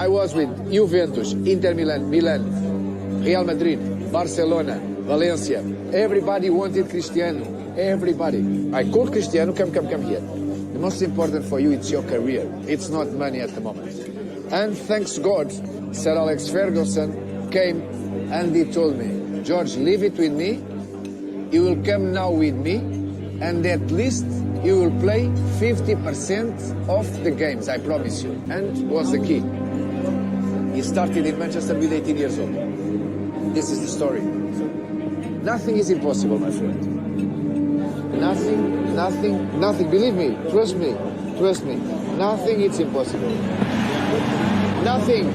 I was with Juventus, Inter Milan, Real Madrid, Barcelona, Valencia. Everybody wanted Cristiano. Everybody. I called Cristiano, come here. The most important for you, it's your career. It's not money at the moment. And thanks God, Sir Alex Ferguson came and he told me, George, leave it with me. You will come now with me, and at least you will play 50% of the games, I promise you. And was the key. He started in Manchester with 18 years old. This is the story. Nothing is impossible, my friend. Nothing. Believe me, trust me. Nothing is impossible. Nothing.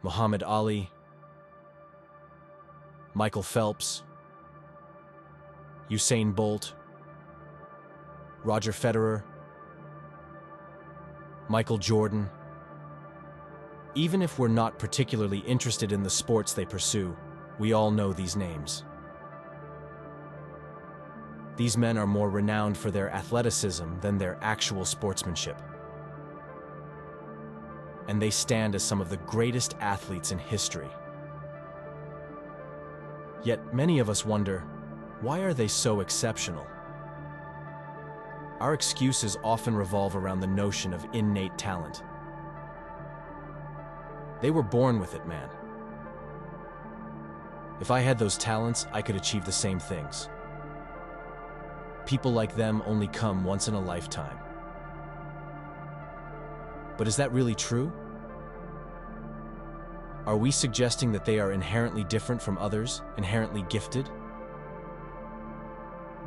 Muhammad Ali, Michael Phelps, Usain Bolt, Roger Federer, Michael Jordan. Even if we're not particularly interested in the sports they pursue, we all know these names. These men are more renowned for their athleticism than their actual sportsmanship. And they stand as some of the greatest athletes in history. Yet many of us wonder, why are they so exceptional? Our excuses often revolve around the notion of innate talent. They were born with it, man. If I had those talents, I could achieve the same things. People like them only come once in a lifetime. But is that really true? Are we suggesting that they are inherently different from others, inherently gifted?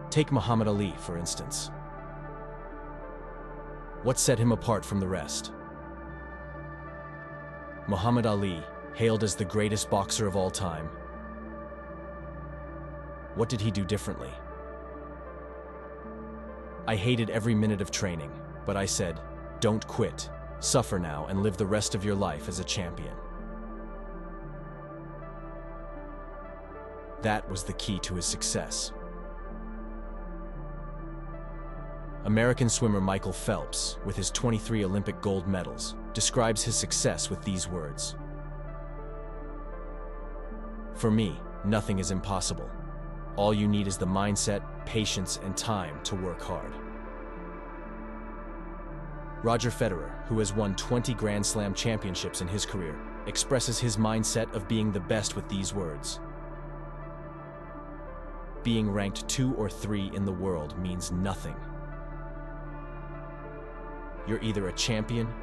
Take Muhammad Ali, for instance. What set him apart from the rest? Muhammad Ali, hailed as the greatest boxer of all time. What did he do differently? I hated every minute of training, but I said, don't quit. Suffer now and live the rest of your life as a champion. That was the key to his success. American swimmer Michael Phelps, with his 23 Olympic gold medals, describes his success with these words. For me, nothing is impossible. All you need is the mindset, patience, and time to work hard. Roger Federer, who has won 20 Grand Slam championships in his career, expresses his mindset of being the best with these words. Being ranked 2 or 3 in the world means nothing. You're either a champion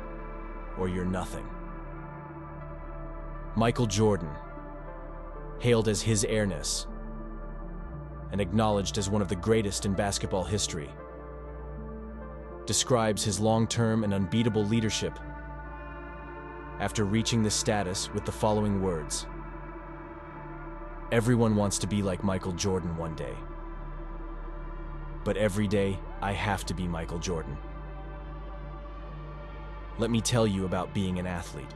or you're nothing. Michael Jordan, hailed as his airness and acknowledged as one of the greatest in basketball history, describes his long-term and unbeatable leadership after reaching this status with the following words. Everyone wants to be like Michael Jordan one day. But every day, I have to be Michael Jordan. Let me tell you about being an athlete.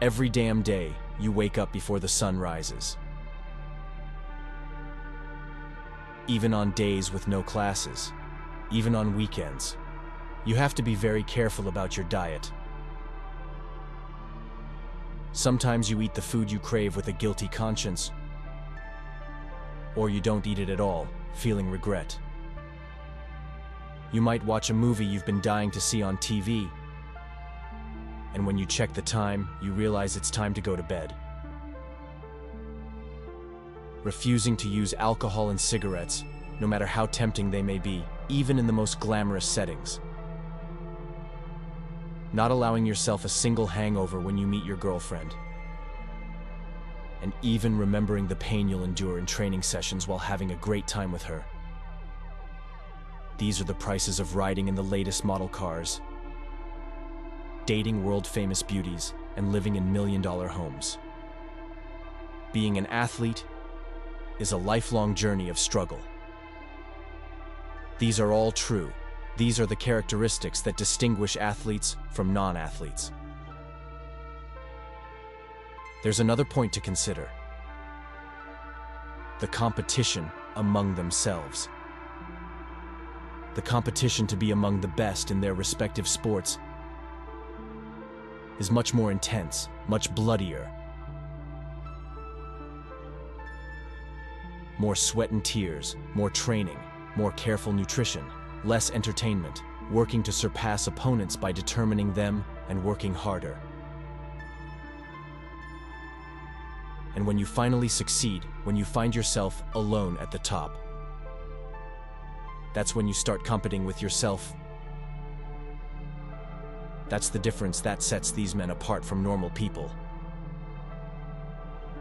Every damn day, you wake up before the sun rises. Even on days with no classes, even on weekends, you have to be very careful about your diet. Sometimes you eat the food you crave with a guilty conscience, or you don't eat it at all, feeling regret. You might watch a movie you've been dying to see on TV, and when you check the time, you realize it's time to go to bed. Refusing to use alcohol and cigarettes, no matter how tempting they may be, even in the most glamorous settings. Not allowing yourself a single hangover when you meet your girlfriend. And even remembering the pain you'll endure in training sessions while having a great time with her. These are the prices of riding in the latest model cars, dating world-famous beauties, and living in million-dollar homes. Being an athlete is a lifelong journey of struggle. These are all true. These are the characteristics that distinguish athletes from non-athletes. There's another point to consider: the competition among themselves. The competition to be among the best in their respective sports is much more intense, much bloodier. More sweat and tears, more training, more careful nutrition, less entertainment, working to surpass opponents by determining them and working harder. And when you finally succeed, when you find yourself alone at the top, that's when you start competing with yourself. That's the difference that sets these men apart from normal people.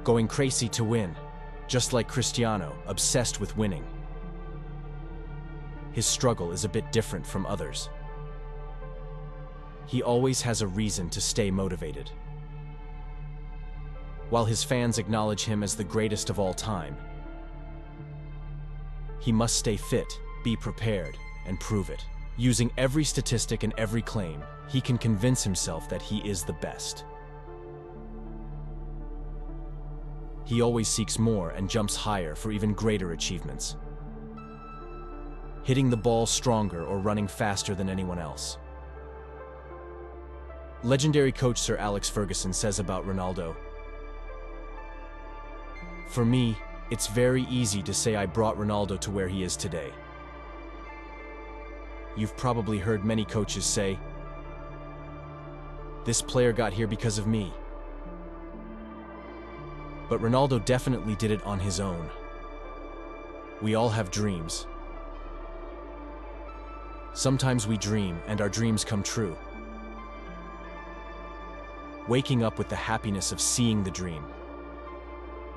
Going crazy to win, just like Cristiano, obsessed with winning. His struggle is a bit different from others. He always has a reason to stay motivated. While his fans acknowledge him as the greatest of all time, he must stay fit, be prepared, and prove it. Using every statistic and every claim, he can convince himself that he is the best. He always seeks more and jumps higher for even greater achievements, hitting the ball stronger or running faster than anyone else. Legendary coach Sir Alex Ferguson says about Ronaldo, "For me, it's very easy to say I brought Ronaldo to where he is today. You've probably heard many coaches say, this player got here because of me. But Ronaldo definitely did it on his own. We all have dreams. Sometimes we dream and our dreams come true. Waking up with the happiness of seeing the dream,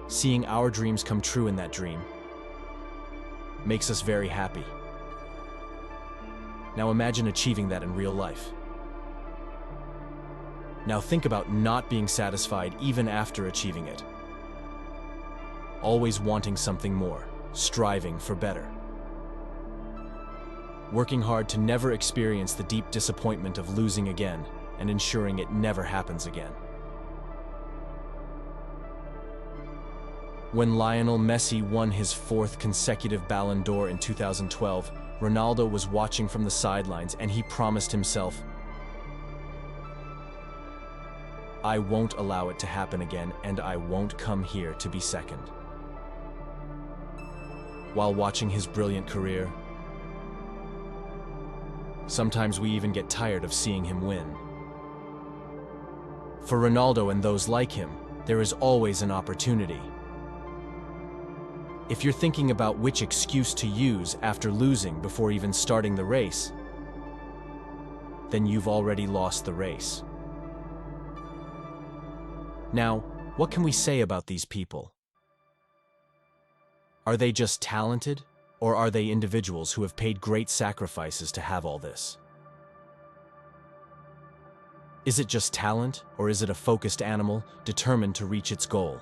seeing our dreams come true in that dream, makes us very happy. Now imagine achieving that in real life. Now think about not being satisfied even after achieving it. Always wanting something more, striving for better. Working hard to never experience the deep disappointment of losing again and ensuring it never happens again. When Lionel Messi won his 4th consecutive Ballon d'Or in 2012, Ronaldo was watching from the sidelines and he promised himself, "I won't allow it to happen again and I won't come here to be second." While watching his brilliant career, sometimes we even get tired of seeing him win. For Ronaldo and those like him, there is always an opportunity. If you're thinking about which excuse to use after losing before even starting the race, then you've already lost the race. Now, what can we say about these people? Are they just talented, or are they individuals who have paid great sacrifices to have all this? Is it just talent, or is it a focused animal determined to reach its goal?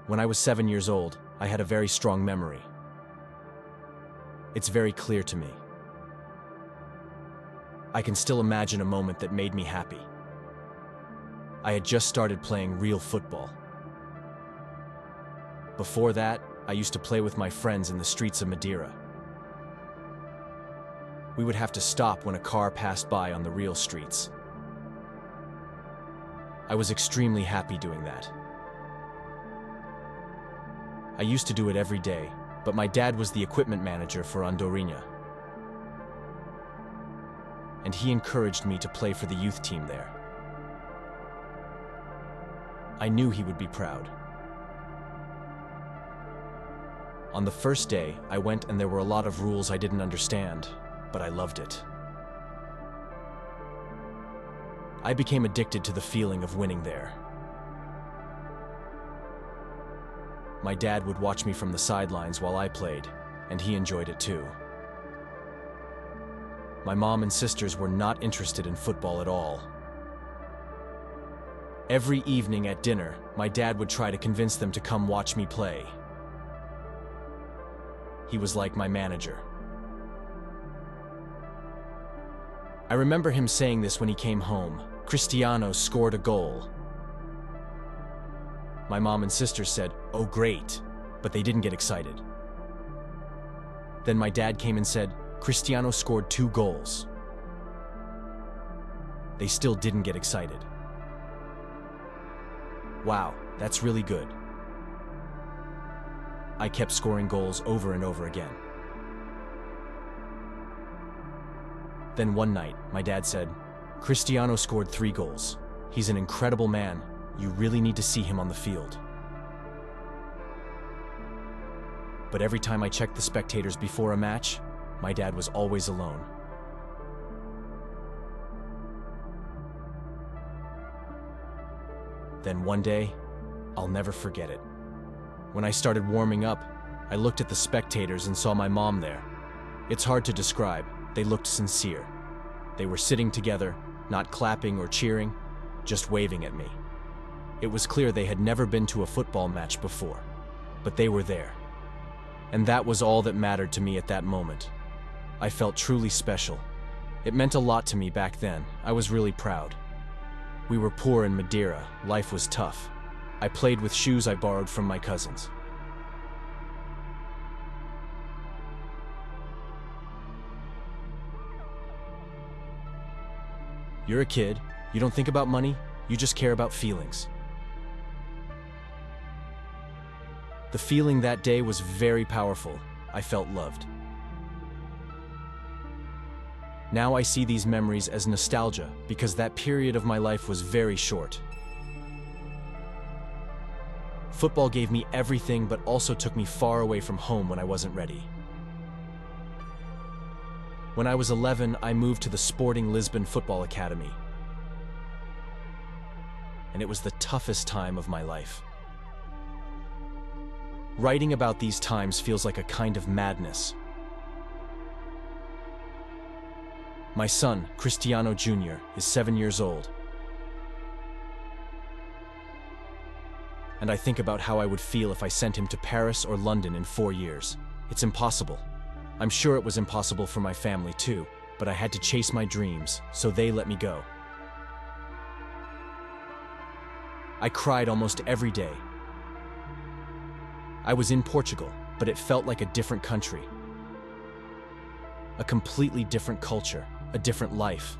When I was 7 years old, I had a very strong memory. It's very clear to me. I can still imagine a moment that made me happy. I had just started playing real football. Before that, I used to play with my friends in the streets of Madeira. We would have to stop when a car passed by on the real streets. I was extremely happy doing that. I used to do it every day, but my dad was the equipment manager for Andorrinha. And he encouraged me to play for the youth team there. I knew he would be proud. On the first day, I went and there were a lot of rules I didn't understand, but I loved it. I became addicted to the feeling of winning there. My dad would watch me from the sidelines while I played, and he enjoyed it too. My mom and sisters were not interested in football at all. Every evening at dinner, my dad would try to convince them to come watch me play. He was like my manager. I remember him saying this when he came home. Cristiano scored a goal. My mom and sister said, "Oh, great," but they didn't get excited. Then my dad came and said, "Cristiano scored 2 goals." They still didn't get excited. Wow, that's really good. I kept scoring goals over and over again. Then one night, my dad said, "Cristiano scored 3 goals. He's an incredible man. You really need to see him on the field." But every time I checked the spectators before a match, my dad was always alone. Then one day, I'll never forget it. When I started warming up, I looked at the spectators and saw my mom there. It's hard to describe. They looked sincere. They were sitting together, not clapping or cheering, just waving at me. It was clear they had never been to a football match before, but they were there. And that was all that mattered to me at that moment. I felt truly special. It meant a lot to me back then. I was really proud. We were poor in Madeira. Life was tough. I played with shoes I borrowed from my cousins. You're a kid. You don't think about money. You just care about feelings. The feeling that day was very powerful. I felt loved. Now I see these memories as nostalgia because that period of my life was very short. Football gave me everything but also took me far away from home when I wasn't ready. When I was 11, I moved to the Sporting Lisbon Football Academy. And it was the toughest time of my life. Writing about these times feels like a kind of madness. My son, Cristiano Jr., is 7 years old. And I think about how I would feel if I sent him to Paris or London in 4 years. It's impossible. I'm sure it was impossible for my family too, but I had to chase my dreams, so they let me go. I cried almost every day. I was in Portugal, but it felt like a different country. A completely different culture, a different life.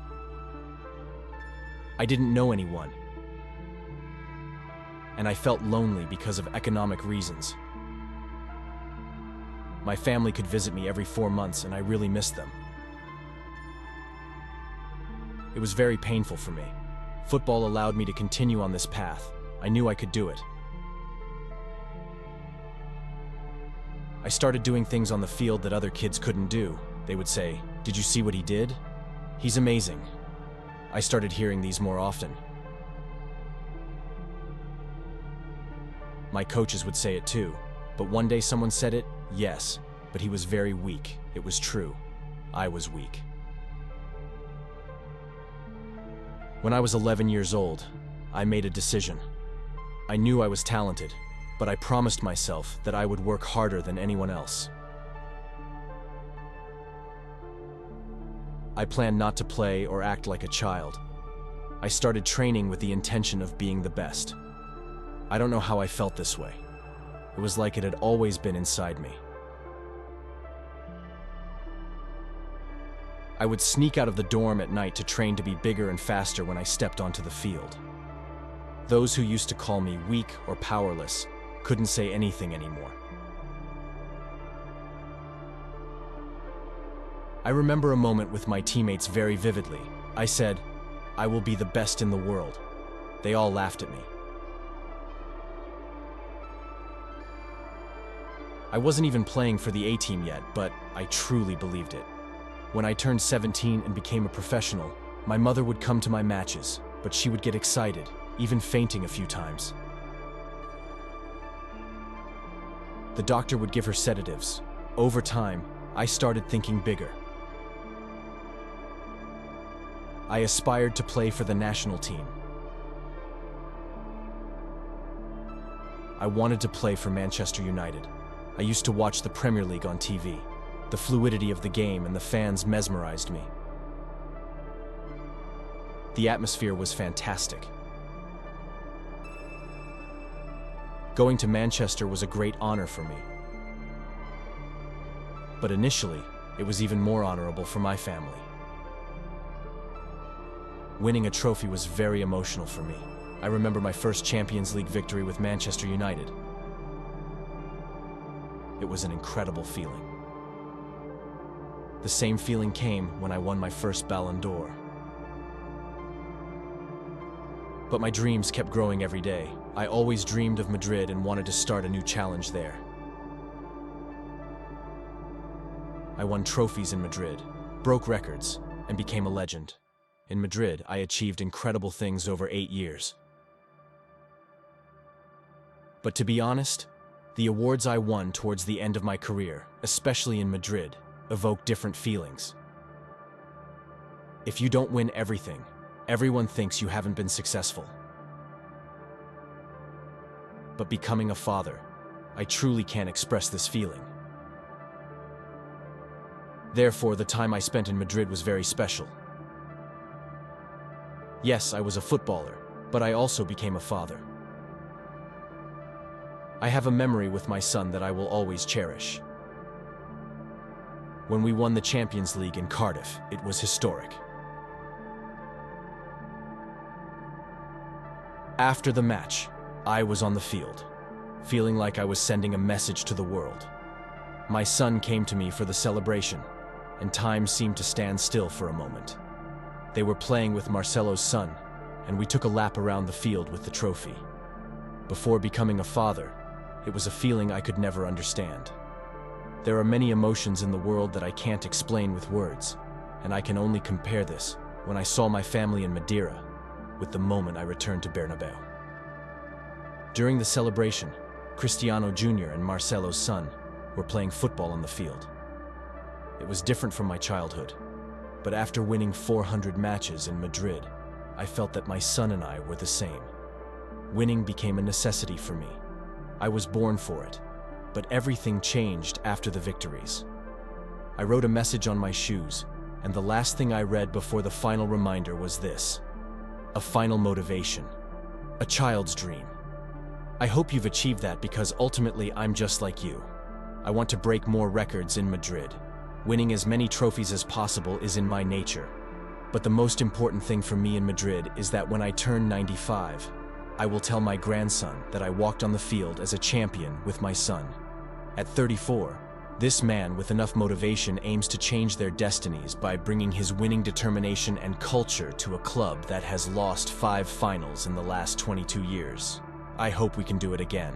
I didn't know anyone. And I felt lonely because of economic reasons. My family could visit me every 4 months, and I really missed them. It was very painful for me. Football allowed me to continue on this path. I knew I could do it. I started doing things on the field that other kids couldn't do. They would say, "Did you see what he did? He's amazing." I started hearing these more often. My coaches would say it too, but one day someone said it, yes, but he was very weak. It was true. I was weak. When I was 11 years old, I made a decision. I knew I was talented, but I promised myself that I would work harder than anyone else. I planned not to play or act like a child. I started training with the intention of being the best. I don't know how I felt this way. It was like it had always been inside me. I would sneak out of the dorm at night to train to be bigger and faster when I stepped onto the field. Those who used to call me weak or powerless couldn't say anything anymore. I remember a moment with my teammates very vividly. I said, "I will be the best in the world." They all laughed at me. I wasn't even playing for the A-team yet, but I truly believed it. When I turned 17 and became a professional, my mother would come to my matches, but she would get excited, even fainting a few times. The doctor would give her sedatives. Over time, I started thinking bigger. I aspired to play for the national team. I wanted to play for Manchester United. I used to watch the Premier League on TV. The fluidity of the game and the fans mesmerized me. The atmosphere was fantastic. Going to Manchester was a great honor for me. But initially, it was even more honorable for my family. Winning a trophy was very emotional for me. I remember my first Champions League victory with Manchester United. It was an incredible feeling. The same feeling came when I won my first Ballon d'Or. But my dreams kept growing every day. I always dreamed of Madrid and wanted to start a new challenge there. I won trophies in Madrid, broke records, and became a legend. In Madrid, I achieved incredible things over 8 years. But to be honest, the awards I won towards the end of my career, especially in Madrid, evoke different feelings. If you don't win everything, everyone thinks you haven't been successful. But becoming a father, I truly can't express this feeling. Therefore, the time I spent in Madrid was very special. Yes, I was a footballer, but I also became a father. I have a memory with my son that I will always cherish. When we won the Champions League in Cardiff, it was historic. After the match, I was on the field, feeling like I was sending a message to the world. My son came to me for the celebration, and time seemed to stand still for a moment. They were playing with Marcelo's son, and we took a lap around the field with the trophy. Before becoming a father, it was a feeling I could never understand. There are many emotions in the world that I can't explain with words, and I can only compare this when I saw my family in Madeira with the moment I returned to Bernabeu. During the celebration, Cristiano Jr. and Marcelo's son were playing football on the field. It was different from my childhood, but after winning 400 matches in Madrid, I felt that my son and I were the same. Winning became a necessity for me. I was born for it, but everything changed after the victories. I wrote a message on my shoes, and the last thing I read before the final reminder was this: a final motivation, a child's dream. I hope you've achieved that because ultimately I'm just like you. I want to break more records in Madrid. Winning as many trophies as possible is in my nature. But the most important thing for me in Madrid is that when I turn 95, I will tell my grandson that I walked on the field as a champion with my son. At 34, this man with enough motivation aims to change their destinies by bringing his winning determination and culture to a club that has lost 5 finals in the last 22 years. I hope we can do it again.